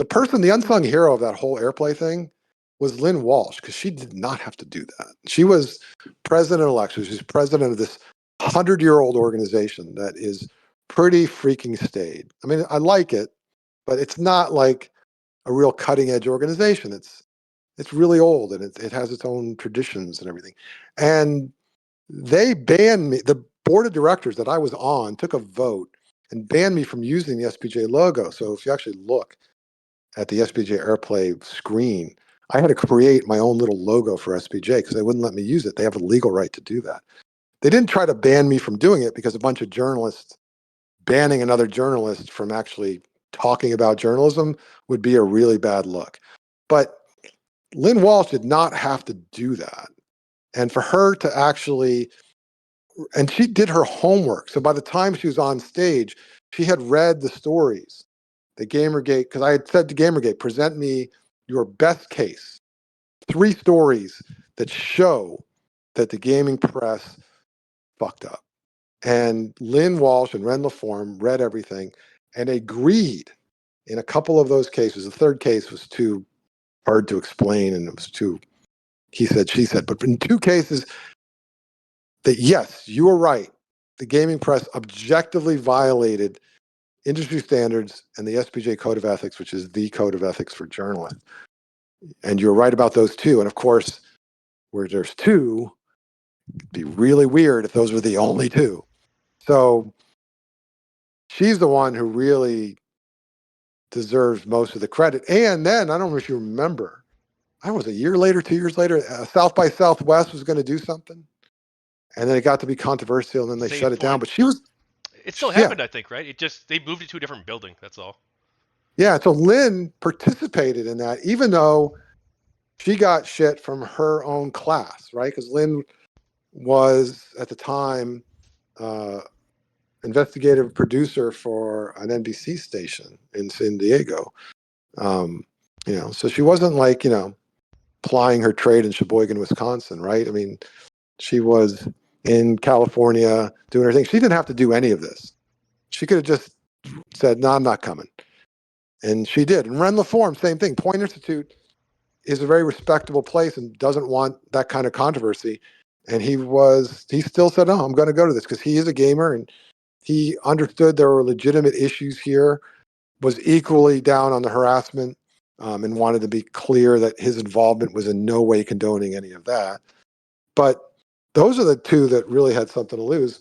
The person, the unsung hero of that whole Airplay thing was Lynn Walsh, because she did not have to do that. She was president-elect. She's president of this 100-year-old organization that is pretty freaking staid. I mean, I like it, but it's not like a real cutting-edge organization. It's really old, and it has its own traditions and everything. And they banned me. The board of directors that I was on took a vote and banned me from using the SPJ logo. So if you actually look at the SPJ Airplay screen, I had to create my own little logo for SPJ because they wouldn't let me use it. They have a legal right to do that. They didn't try to ban me from doing it because a bunch of journalists banning another journalist from actually talking about journalism would be a really bad look. But Lynn Walsh did not have to do that. And for her to actually, and she did her homework. So by the time she was on stage, she had read the stories. The GamerGate, because I had said to GamerGate, present me your best case. 3 stories that show that the gaming press fucked up. And Lynn Walsh and Ren LaForme read everything and agreed in a couple of those cases. The third case was too hard to explain, and it was too he said, she said. But in 2 cases, that yes, you were right. The gaming press objectively violated industry standards and the SPJ Code of Ethics, which is the code of ethics for journalists. And you're right about those 2. And of course, where there's 2, it'd be really weird if those were the only 2. So she's the one who really deserves most of the credit. And then, I don't know if you remember, I was a year later, 2 years later, South by Southwest was going to do something. And then it got to be controversial, and then they shut it down. But she was... It still happened, I think, right? They moved it to a different building, that's all. Yeah, so Lynn participated in that, even though she got shit from her own class, right? Because Lynn was, at the time, investigative producer for an NBC station in San Diego. So she wasn't like, plying her trade in Sheboygan, Wisconsin, right? I mean, she was in California doing her thing. She didn't have to do any of this. She could have just said, no, I'm not coming. And she did. And Ren LaForme, same thing. Point Institute is a very respectable place and doesn't want that kind of controversy. And he still said, no, I'm going to go to this, because he is a gamer and he understood there were legitimate issues here, was equally down on the harassment, and wanted to be clear that his involvement was in no way condoning any of that. But those are the 2 that really had something to lose.